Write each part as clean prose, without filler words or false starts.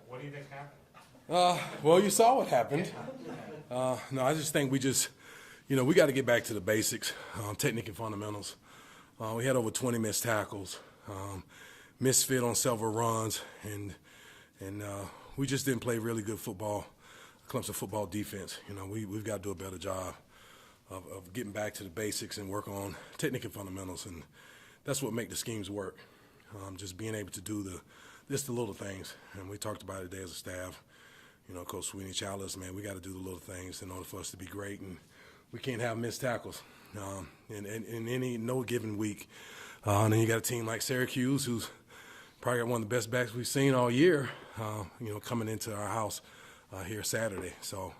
What do you think happened? Well, you saw what happened. No, I just think we got to get back to the basics, technique and fundamentals. We had over 20 missed tackles, misfit on several runs, and we just didn't play really good football, Clemson football defense. We've got to do a better job of getting back to the basics and work on technique and fundamentals, and that's what make the schemes work. Just being able to do the little things, and we talked about it today as a staff. Coach Sweeney challenged us, man, we got to do the little things in order for us to be great, and we can't have missed tackles in no given week. And then you got a team like Syracuse, who's probably got one of the best backs we've seen all year, coming into our house here Saturday. So,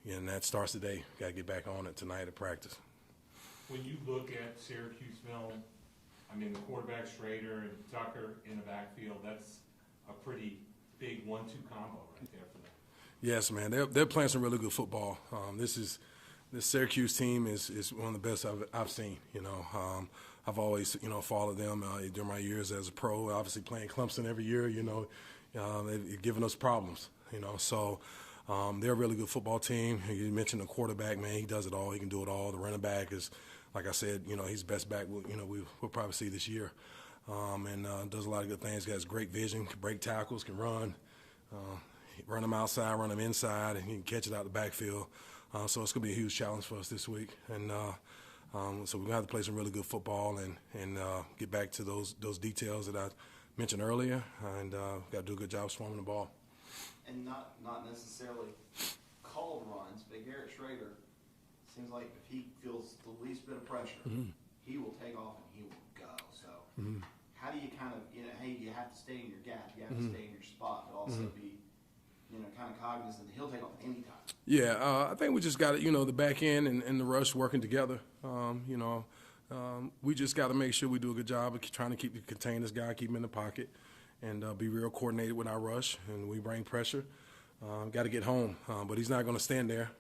and that starts today. Got to get back on it tonight at practice. When you look at Syracuse film, I mean, the quarterback Schrader and Tucker in the backfield, that's a pretty big 1-2 combo right there for them. Yes, man. They're playing some really good football. This Syracuse team is one of the best I've seen. I've always followed them during my years as a pro. Obviously playing Clemson every year. They've given us problems. So they're a really good football team. You mentioned the quarterback, man. He does it all. He can do it all. The running back is, like I said, he's the best back we'll probably see this year. And does a lot of good things. Has great vision, can break tackles, can run them outside, run them inside, and he can catch it out the backfield. So it's going to be a huge challenge for us this week. And so we're going to have to play some really good football and get back to those details that I mentioned earlier, and got to do a good job swarming the ball. And not necessarily called runs, but Garrett Schrader seems like if he feels the least bit of pressure, he will take off and he will go. So how do you kind of, hey, you have to stay in your gap, you have to stay in your spot, but also be, kind of cognizant that he'll take off anytime. Yeah, I think we just got to, the back end and the rush working together. We just got to make sure we do a good job of trying to contain this guy, keep him in the pocket, and be real coordinated with our rush, and we bring pressure. Got to get home, but he's not going to stand there.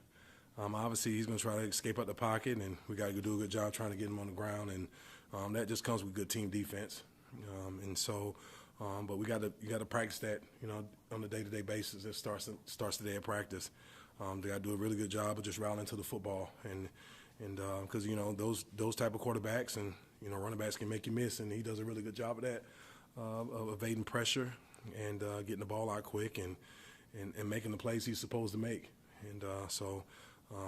Obviously, he's going to try to escape out the pocket, and we got to do a good job trying to get him on the ground, and that just comes with good team defense. But you got to practice that, on a day-to-day basis. It starts today at practice. They got to do a really good job of just rallying to the football, and because those type of quarterbacks and running backs can make you miss, and he does a really good job of that, of evading pressure and getting the ball out quick and making the plays he's supposed to make. And so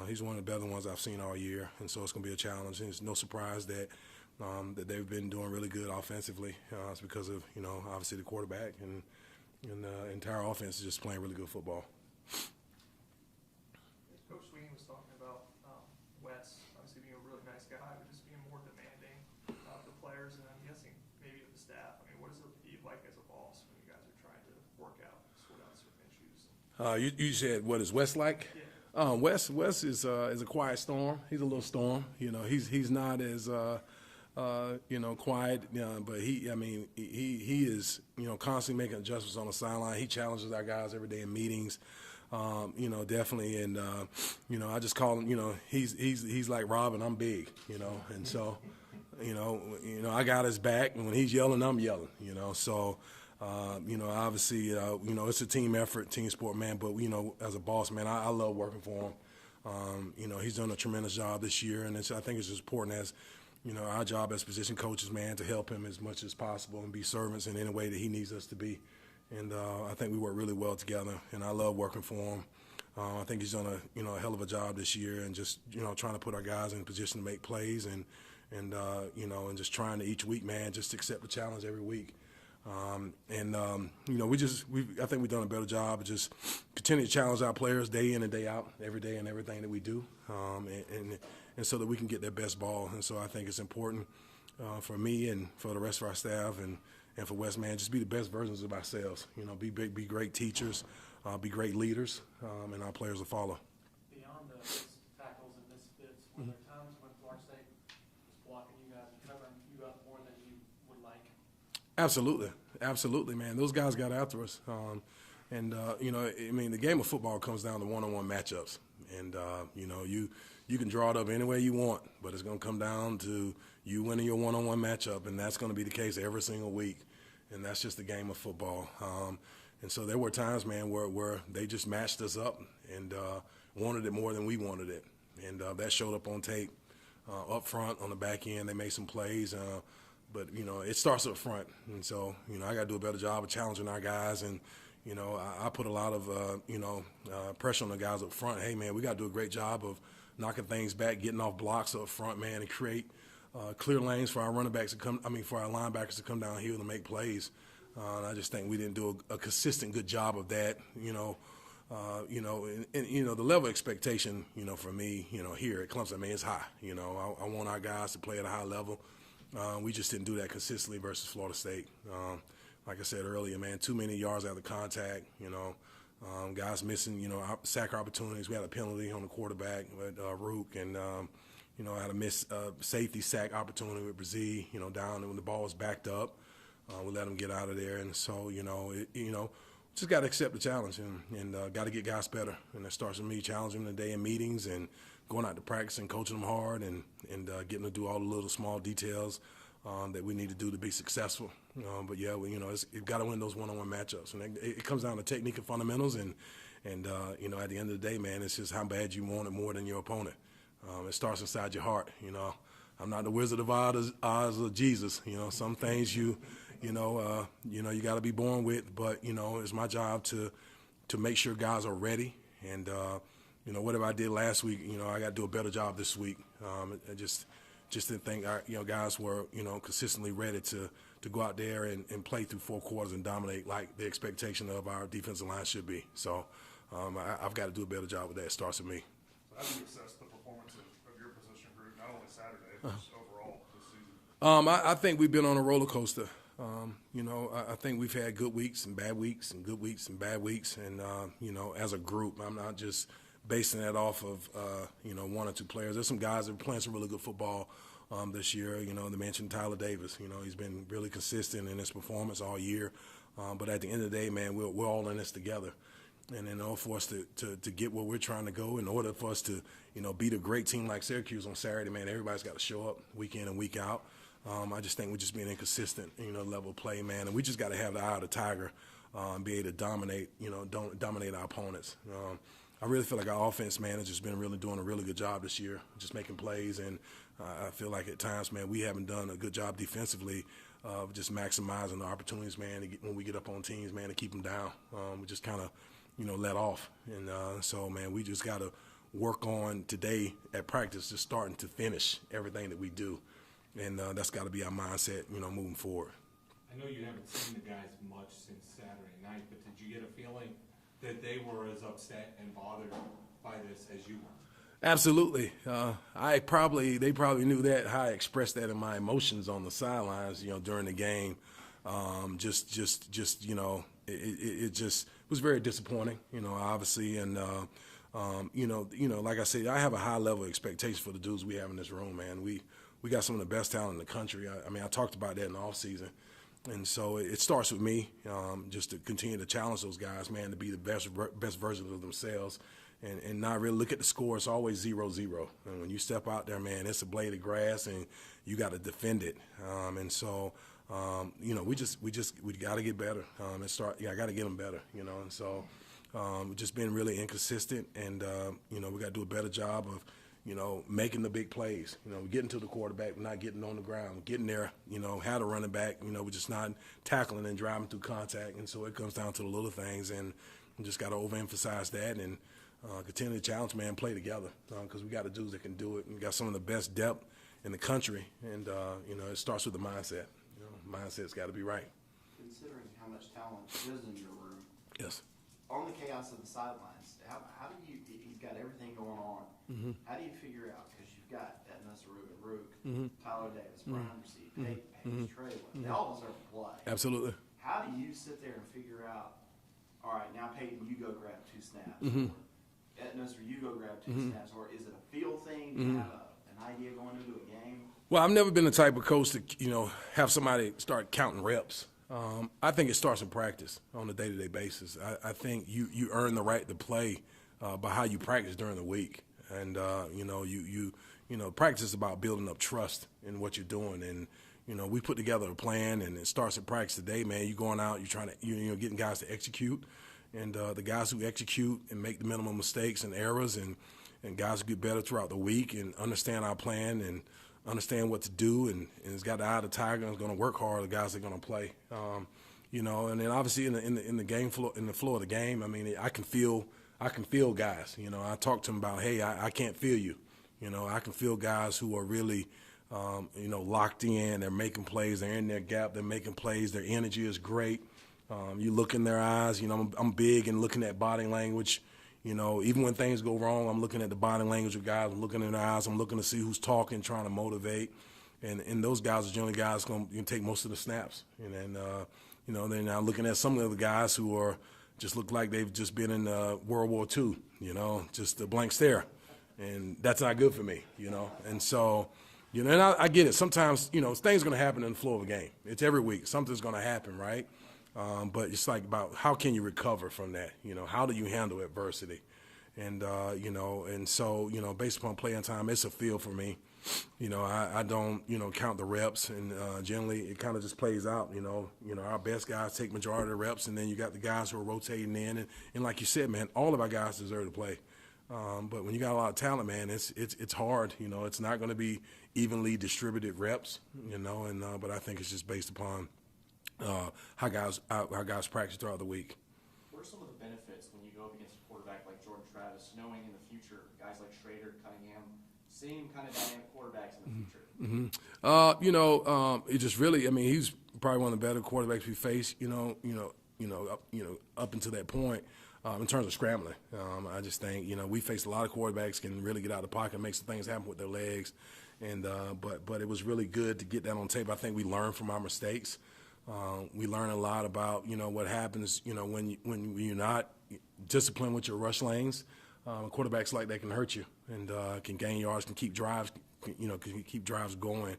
he's one of the better ones I've seen all year, and so it's going to be a challenge. And it's no surprise that they've been doing really good offensively. It's because of obviously the quarterback and the entire offense is just playing really good football. Coach Sweeney was talking about Wes obviously being a really nice guy, but just being more demanding for players, and I'm guessing maybe of the staff. I mean, what does it be like as a boss when you guys are trying to work out, sort out certain issues? You said, what is Wes like? Yeah. Wes is a quiet storm. He's a little storm. He's not as quiet, but he is constantly making adjustments on the sideline. He challenges our guys every day in meetings. Definitely, and I just call him. He's like Robin. I'm big, and so I got his back, and when he's yelling, I'm yelling, So obviously, it's a team effort, team sport, man. But as a boss, man, I love working for him. He's done a tremendous job this year, and I think it's as important as our job as position coaches, man, to help him as much as possible and be servants in any way that he needs us to be. And I think we work really well together, and I love working for him. I think he's done a hell of a job this year, and just trying to put our guys in a position to make plays, and just trying to each week, man, just accept the challenge every week. I think we've done a better job of just continue to challenge our players day in and day out, every day and everything that we do, and so that we can get their best ball. And so I think it's important for me and for the rest of our staff and for Wes, man, just be the best versions of ourselves. Be great teachers, be great leaders, and our players will follow. Beyond the tackles and misfits, were there times when Florida State was blocking you guys and covering you up more than you would like? Absolutely, man. Those guys got after us. The game of football comes down to one-on-one matchups. And, you can draw it up any way you want, but it's going to come down to you winning your one-on-one matchup, and that's going to be the case every single week. and that's just the game of football. And so there were times, man, where they just matched us up and wanted it more than we wanted it, and that showed up on tape. Up front, on the back end, they made some plays, but it starts up front, and so I got to do a better job of challenging our guys, and I put a lot of pressure on the guys up front. Hey, man, we got to do a great job of knocking things back, getting off blocks up front, man, and create clear lanes for our running backs for our linebackers to come downhill and make plays. And I just think we didn't do a consistent good job of that. The level of expectation, for me, here at Clemson, I mean, it's high. I want our guys to play at a high level. We just didn't do that consistently versus Florida State. Like I said earlier, man, too many yards out of contact. Guys missing, sack opportunities. We had a penalty on the quarterback with Rook, and I had a missed safety sack opportunity with Brazil. Down when the ball was backed up, we let him get out of there, and so just got to accept the challenge and got to get guys better. And that starts with me challenging them today in meetings and going out to practice and coaching them hard and getting to do all the little small details that we need to do to be successful. But yeah, you've got to win those one-on-one matchups, and it comes down to technique and fundamentals. And at the end of the day, man, it's just how bad you want it more than your opponent. It starts inside your heart. I'm not the Wizard of Oz or Jesus. Some things you got to be born with, but it's my job to make sure guys are ready. And whatever I did last week, I got to do a better job this week. I just didn't think guys were consistently ready to go out there and play through 4 quarters and dominate like the expectation of our defensive line should be. So I've got to do a better job with that. It starts with me. So how do you assess the performance of your position group, not only Saturday, but just overall this season? I think we've been on a roller coaster. I think we've had good weeks and bad weeks and good weeks and bad weeks. And, as a group, I'm not just basing that off of, 1 or 2 players. There's some guys that are playing some really good football this year. They mentioned Tyler Davis. He's been really consistent in his performance all year. But at the end of the day, man, we're all in this together. And in order for us to get where we're trying to go, in order for us to, beat a great team like Syracuse on Saturday, man, everybody's got to show up week in and week out. I just think we're just being inconsistent, level of play, man. And we just got to have the eye of the tiger and be able to dominate our opponents. I really feel like our offense, man, has just been really doing a really good job this year, just making plays. And I feel like at times, man, we haven't done a good job defensively of just maximizing the opportunities, man, when we get up on teams, man, to keep them down. We just kind of, let off. And so, man, we just got to work on today at practice, just starting to finish everything that we do. And that's got to be our mindset, moving forward. I know you haven't seen the guys much since Saturday night, but did you get a feeling that they were as upset and bothered by this as you were? Absolutely. They probably knew that, how I expressed that in my emotions on the sidelines, during the game. It just was very disappointing, obviously. And, like I said, I have a high level of expectation for the dudes we have in this room, man. We got some of the best talent in the country. I talked about that in the offseason. And so it starts with me, just to continue to challenge those guys, man, to be the best version of themselves and not really look at the score. It's always 0-0. And when you step out there, man, it's a blade of grass and you got to defend it. And so, we got to get better. I got to get them better, And so we've just been really inconsistent and, we got to do a better job of, making the big plays, getting to the quarterback, not getting on the ground, getting there, had a running back, we're just not tackling and driving through contact. And so it comes down to the little things, and we just got to overemphasize that and continue to challenge, man, play together because we got dudes that can do it. And we got some of the best depth in the country, and, it starts with the mindset. Mindset's got to be right. Considering how much talent is in your room, Yes. on the chaos of the sidelines, how do you, he's got everything going on, how do you figure out, because you've got Edna Rook, Tyler Davis, Brian Receive, Peyton, Traylon, they all deserve to play. Absolutely. How do you sit there and figure out, all right, now Peyton, you go grab 2 snaps, or Edna, you go grab 2 snaps, or is it a feel thing? Do you have an idea going into a game? Well, I've never been the type of coach to, have somebody start counting reps. I think it starts in practice on a day-to-day basis. I think you earn the right to play by how you practice during the week. And, practice is about building up trust in what you're doing. And, we put together a plan, and it starts at practice today, man. You're going out, you're trying to, getting guys to execute, and the guys who execute and make the minimum mistakes and errors, and guys who get better throughout the week and understand our plan and understand what to do, and it's got the eye of the tiger and is going to work hard. The guys are going to play, and then obviously in the game flow, in the flow of the game, I mean, I can feel guys. I talk to them about, hey, I can't feel you. I can feel guys who are really, locked in. They're making plays. They're in their gap. They're making plays. Their energy is great. You look in their eyes. I'm big in looking at body language. Even when things go wrong, I'm looking at the body language of guys. I'm looking in their eyes. I'm looking to see who's talking, trying to motivate. And those guys are generally guys going to take most of the snaps. And then, then I'm looking at some of the guys who are just look like they've just been in World War II, just a blank stare. And that's not good for me, And so, and I get it. Sometimes, things are going to happen in the flow of a game. It's every week. Something's going to happen, right? But it's like about how can you recover from that? How do you handle adversity? And, and so, based upon playing time, it's a feel for me. I don't, count the reps, and generally it kind of just plays out. Our best guys take majority of the reps, and then you got the guys who are rotating in. And like you said, man, all of our guys deserve to play. But when you got a lot of talent, man, it's hard. It's not going to be evenly distributed reps, but I think it's just based upon how guys practice throughout the week. What are some of the benefits when you go up against a quarterback like Jordan Travis, knowing in the future guys like Schrader, Cunningham, seeing kind of dynamic quarterbacks in the future? It just really, he's probably one of the better quarterbacks we face. Up until that point. In terms of scrambling, I just think we faced a lot of quarterbacks can really get out of the pocket and make some things happen with their legs, and but it was really good to get that on tape. I think we learned from our mistakes. We learn a lot about what happens when you're not disciplined with your rush lanes. Quarterbacks like that can hurt you and can gain yards, can keep drives going.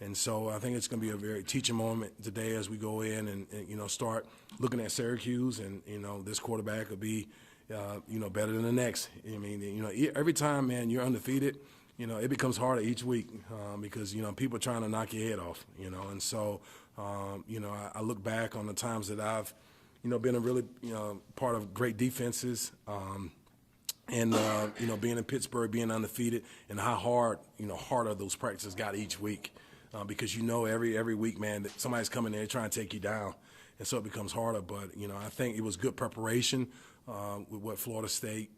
And so I think it's going to be a very teaching moment today as we go in and start looking at Syracuse, and this quarterback will be better than the next. Every time, man, you're undefeated, it becomes harder each week because people are trying to knock your head off, and so I look back on the times that I've been a really part of great defenses. And being in Pittsburgh, being undefeated, and how harder those practices got each week, because every week, man, that somebody's coming there trying to take you down, and so it becomes harder. But I think it was good preparation with what Florida State,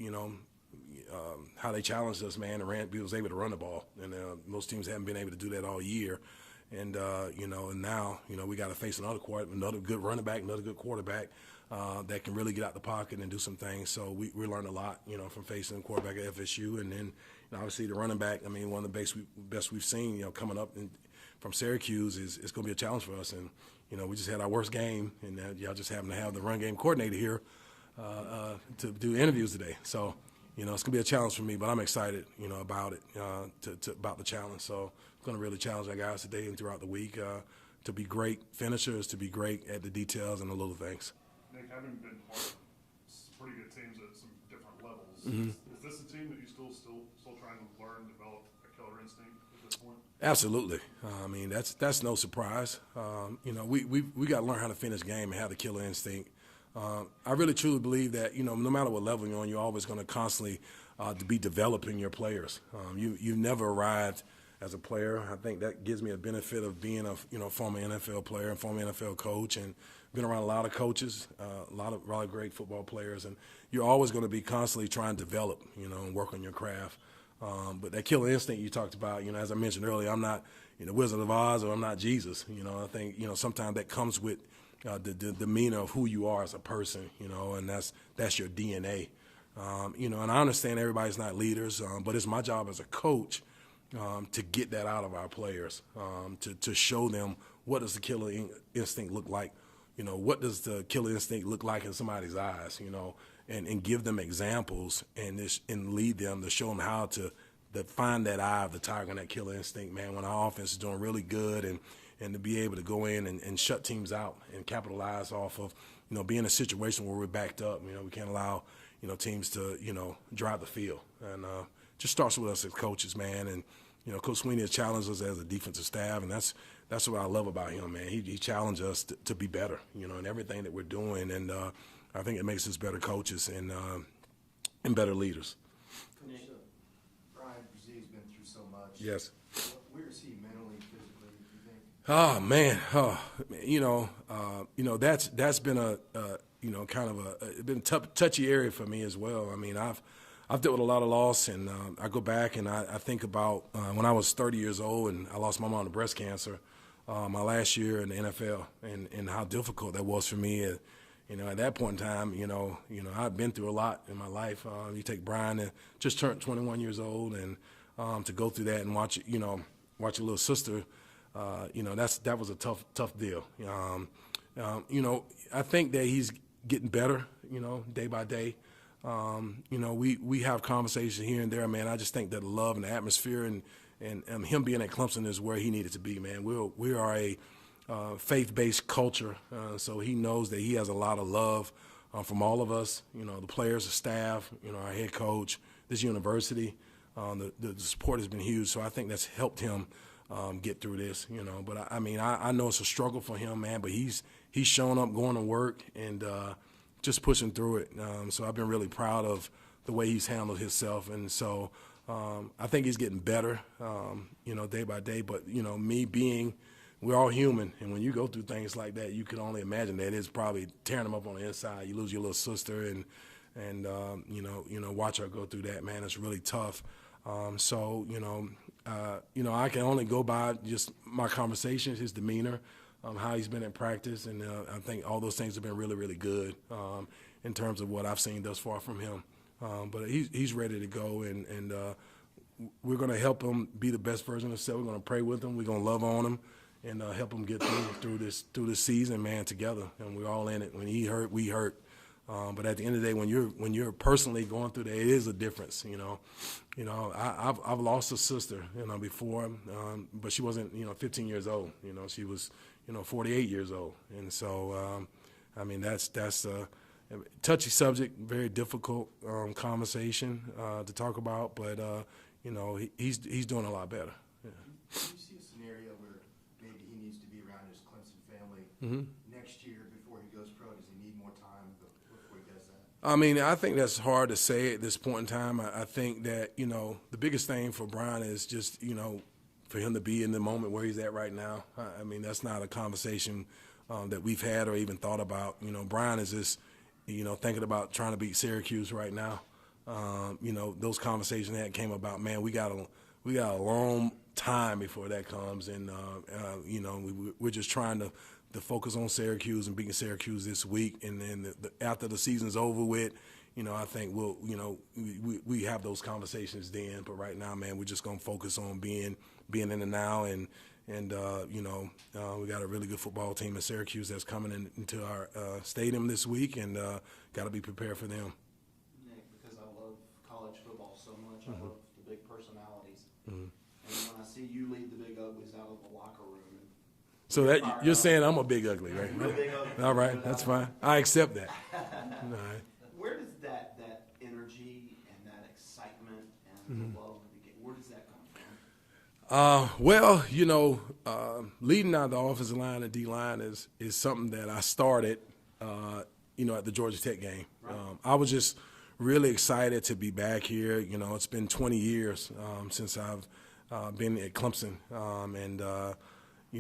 how they challenged us, man, and we was able to run the ball, and most teams haven't been able to do that all year. And and now we got to face another good running back, another good quarterback. That can really get out the pocket and do some things. So we learned a lot, from facing the quarterback at FSU, and then obviously the running back. One of the best we've seen, coming up from Syracuse is going to be a challenge for us. And we just had our worst game, and y'all just happen to have the run game coordinator here to do interviews today. So it's going to be a challenge for me, but I'm excited, about it, about the challenge. So I'm going to really challenge our guys today and throughout the week to be great finishers, to be great at the details and the little things. Nick, having been part of some pretty good teams at some different levels, is this a team that you still trying to learn, develop a killer instinct at this point? Absolutely. That's no surprise. We got to learn how to finish game and have the killer instinct. I really truly believe that no matter what level you're on, you're always going to constantly to be developing your players. You've never arrived as a player. I think that gives me a benefit of being a former NFL player and former NFL coach, and been around a lot of coaches, a lot of great football players, and you're always going to be constantly trying to develop, and work on your craft. But that killer instinct you talked about, as I mentioned earlier, I'm not, Wizard of Oz, or I'm not Jesus. I think, sometimes that comes with the demeanor of who you are as a person, and that's your DNA. And I understand everybody's not leaders, but it's my job as a coach to get that out of our players, to show them what does the killer instinct look like. What does the killer instinct look like in somebody's eyes, and give them examples and lead them to show them how to find that eye of the tiger and that killer instinct, man, when our offense is doing really good, and to be able to go in and shut teams out and capitalize off of, being in a situation where we're backed up. We can't allow, teams to, drive the field. And just starts with us as coaches, man, and Coach Sweeney has challenged us as a defensive staff, and that's what I love about him, man. He challenged us to be better, in everything that we're doing, and I think it makes us better coaches and better leaders. Coach, Brian Brzez's been through so much. Yes. Where is he mentally, physically, do you think? Oh man, that's been a kind of it's been a touchy area for me as well. I mean, I've dealt with a lot of loss, and I go back and I think about when I was 30 years old and I lost my mom to breast cancer, my last year in the NFL, and how difficult that was for me. At that point in time, I've been through a lot in my life. You take Brian, that just turned 21 years old, and to go through that and watch your little sister. That was a tough deal. I think that he's getting better, day by day. We have conversations here and there, man. I just think that the love and the atmosphere and him being at Clemson is where he needed to be, man. We are a faith-based culture, so he knows that he has a lot of love from all of us, the players, the staff, our head coach, this university. The support has been huge, so I think that's helped him get through this, But I know it's a struggle for him, man. But he's shown up, going to work, and just pushing through it. So I've been really proud of the way he's handled himself, and so I think he's getting better, day by day. But we're all human, and when you go through things like that, you can only imagine that it's probably tearing them up on the inside. You lose your little sister, and watch her go through that, man. It's really tough. I can only go by just my conversations, his demeanor, how he's been in practice, and I think all those things have been really, really good in terms of what I've seen thus far from him. But he's ready to go, and we're going to help him be the best version of himself. We're going to pray with him. We're going to love on him and help him get through this season, man, together. And we're all in it. When he hurt, we hurt. But at the end of the day, when you're personally going through that, it is a difference. I've lost a sister, before, but she wasn't, 15 years old. She was, 48 years old, and so that's a touchy subject, very difficult conversation to talk about. But he's doing a lot better. Yeah. Do you see a scenario where maybe he needs to be around his Clemson family next year before he goes pro? Does he need more time before he does that? I think that's hard to say at this point in time. I think that, the biggest thing for Brian is just, for him to be in the moment where he's at right now. That's not a conversation that we've had or even thought about. Brian is just, thinking about trying to beat Syracuse right now. Those conversations that came about, man, we got a long time before that comes. And, we're just trying to focus on Syracuse and beating Syracuse this week, and then after the season's over with, I think we have those conversations then. But right now, man, we're just gonna focus on being in the now, and we got a really good football team in Syracuse that's coming into our stadium this week, and got to be prepared for them. Nick, because I love college football so much, I love the big personalities, and when I see you lead the big uglies out of the locker room. So that you're saying I'm a big ugly, right? All right, that's fine. I accept that. All right. Where does that energy and that excitement and the love of the game, where does that come from? Leading out the offensive line and D-line is something that I started, at the Georgia Tech game. Right. I was just really excited to be back here. It's been 20 years since I've been at Clemson,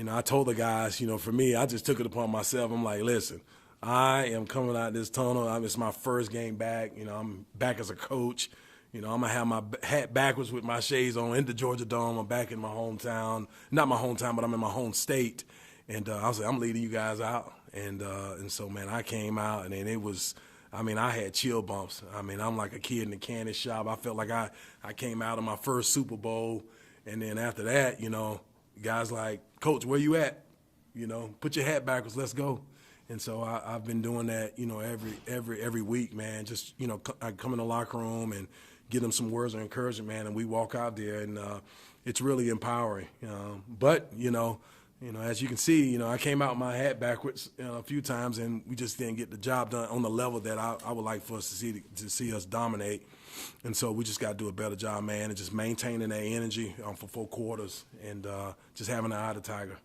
I told the guys, for me, I just took it upon myself. I'm like, listen, I am coming out this tunnel. It's my first game back. I'm back as a coach. I'm going to have my hat backwards with my shades on in the Georgia Dome. I'm back in my hometown. Not my hometown, but I'm in my home state. And I was like, I'm leading you guys out. And so, man, I came out, and then it was – I had chill bumps. I'm like a kid in the candy shop. I felt like I came out of my first Super Bowl. And then after that, guys like, Coach, where you at? Put your hat backwards, let's go. And so I've been doing that, every week, man. Just, I come in the locker room and give them some words of encouragement, man, and we walk out there, and it's really empowering. But, You know, as you can see, you know, I came out my hat backwards a few times, and we just didn't get the job done on the level that I would like for us to see us dominate. And so we just got to do a better job, man, and just maintaining that energy for 4 quarters and just having an eye to Tiger.